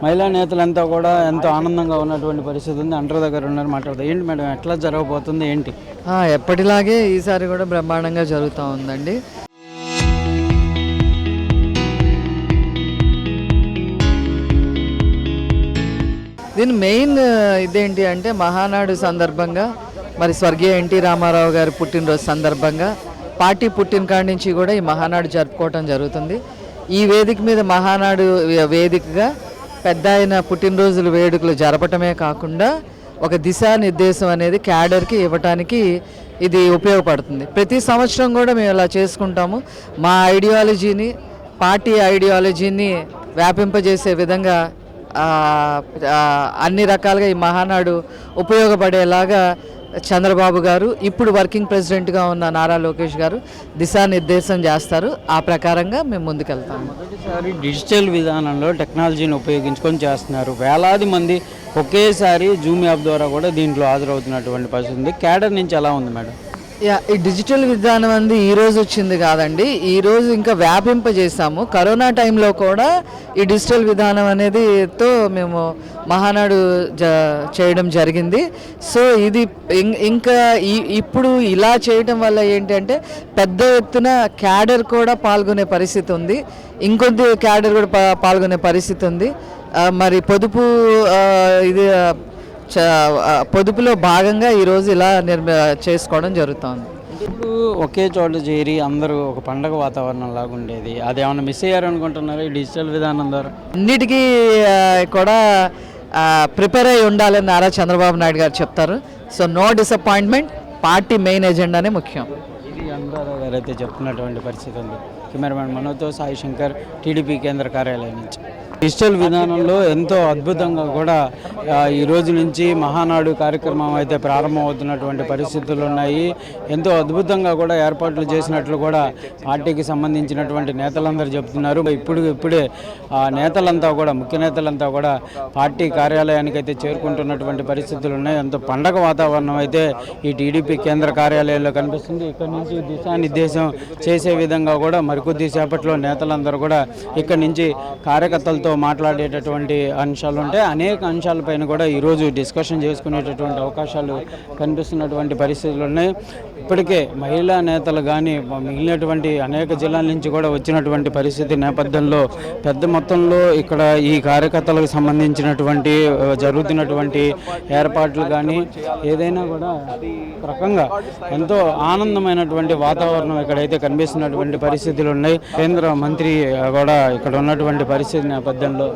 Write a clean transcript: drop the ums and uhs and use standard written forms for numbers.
మహిళా నేతలంతా కూడా ఎంతో ఆనందంగా ఉన్నటువంటి పరిస్థితి ఉంది. అండర్ దగ్గర ఉన్నారు, మాట్లాడదాం. ఏంటి మేడం, ఎట్లా జరగబోతుంది ఏంటి? ఎప్పటిలాగే ఈసారి కూడా బ్రహ్మాండంగా జరుగుతూ ఉందండి. దీని మెయిన్ ఇదేంటి అంటే మహానాడు సందర్భంగా మరి స్వర్గీయ ఎన్టీ రామారావు గారి పుట్టినరోజు సందర్భంగా పార్టీ పుట్టిన కాడి నుంచి కూడా ఈ మహానాడు జరుపుకోవటం జరుగుతుంది. ఈ వేదిక మీద మహానాడు వేదికగా పెద్ద ఆయన పుట్టినరోజుల వేడుకలు జరపటమే కాకుండా ఒక దిశానిర్దేశం అనేది క్యాడర్కి ఇవ్వటానికి ఇది ఉపయోగపడుతుంది. ప్రతి సంవత్సరం కూడా మేము ఇలా చేసుకుంటాము. మా ఐడియాలజీని, పార్టీ ఐడియాలజీని వ్యాపింపజేసే విధంగా అన్ని రకాలుగా ఈ మహానాడు ఉపయోగపడేలాగా చంద్రబాబు గారు, ఇప్పుడు వర్కింగ్ ప్రెసిడెంట్గా ఉన్న నారా లోకేష్ గారు దిశానిర్దేశం చేస్తారు. ఆ ప్రకారంగా మేము ముందుకెళ్తాము. మొదటిసారి డిజిటల్ విధానంలో టెక్నాలజీని ఉపయోగించుకొని చేస్తున్నారు. వేలాది మంది ఒకేసారి జూమ్ యాప్ ద్వారా కూడా దీంట్లో హాజరవుతున్నటువంటి పరిస్థితి ఉంది. క్యాడర్ నుంచి ఎలా ఉంది మేడం? ఈ డిజిటల్ విధానం అనేది ఈరోజు వచ్చింది కాదండి, ఈరోజు ఇంకా వ్యాపింపజేసాము. కరోనా టైంలో కూడా ఈ డిజిటల్ విధానం అనేదితో మేము మహానాడు చేయడం జరిగింది. సో ఇది ఇంకా ఇప్పుడు ఇలా చేయడం వల్ల ఏంటంటే పెద్ద ఎత్తున క్యాడర్ కూడా పాల్గొనే పరిస్థితి ఉంది, ఇంకొద్ది క్యాడర్ కూడా పాల్గొనే పరిస్థితి ఉంది. మరి పొదుపులో భాగంగా ఈరోజు ఇలా చేసుకోవడం జరుగుతుంది. ఇప్పుడు ఒకే చోట చేరి అందరూ ఒక పండగ వాతావరణం లాగా ఉండేది, అది ఏమన్నా మిస్ అయ్యారు అనుకుంటున్నారు ఈ డిజిటల్ విధానం ద్వారా? అన్నిటికీ కూడా ప్రిపేర్ అయి ఉండాలని నారా చంద్రబాబు నాయుడు గారు చెప్తారు. So no disappointment, party main ఎజెండానే ముఖ్యం. ఇది అందరూ గారైతే చెప్తున్నటువంటి పరిస్థితి ఉంది. కెమెరామెన్ మనోజ్తో సాయి శంకర్, టీడీపీ కేంద్ర కార్యాలయం నుంచి. డిజిటల్ విధానంలో ఎంతో అద్భుతంగా కూడా ఈ రోజు నుంచి మహానాడు కార్యక్రమం అయితే ప్రారంభమవుతున్నటువంటి పరిస్థితులు ఉన్నాయి. ఎంతో అద్భుతంగా కూడా ఏర్పాట్లు చేసినట్లు కూడా పార్టీకి సంబంధించినటువంటి నేతలందరూ చెప్తున్నారు. ఇప్పుడే నేతలంతా కూడా, ముఖ్య నేతలంతా కూడా పార్టీ కార్యాలయానికి అయితే చేరుకుంటున్నటువంటి పరిస్థితులు ఉన్నాయి. ఎంతో పండగ వాతావరణం అయితే ఈ టీడీపీ కేంద్ర కార్యాలయంలో కనిపిస్తుంది. ఇక్కడ నుంచి దిశానిర్దేశం చేసే విధంగా కూడా మరికొద్ది సేపట్లో నేతలందరూ కూడా ఇక్కడ నుంచి కార్యకర్తలతో మాట్లాడేటటువంటి అంశాలు ఉంటాయి. అనేక అంశాలపైన కూడా ఈరోజు డిస్కషన్ చేసుకునేటటువంటి అవకాశాలు కనిపిస్తున్నటువంటి పరిస్థితులు ఉన్నాయి. ఇప్పటికే మహిళా నేతలు కానీ మిగిలినటువంటి అనేక జిల్లాల నుంచి కూడా వచ్చినటువంటి పరిస్థితి నేపథ్యంలో పెద్ద మొత్తంలో ఇక్కడ ఈ కార్యకర్తలకు సంబంధించినటువంటి జరుగుతున్నటువంటి ఏర్పాట్లు కానీ ఏదైనా కూడా రకంగా ఎంతో ఆనందమైనటువంటి వాతావరణం ఇక్కడైతే కనిపిస్తున్నటువంటి పరిస్థితులు ఉన్నాయి. కేంద్ర మంత్రి కూడా ఇక్కడ ఉన్నటువంటి పరిస్థితి నేపథ్యంలో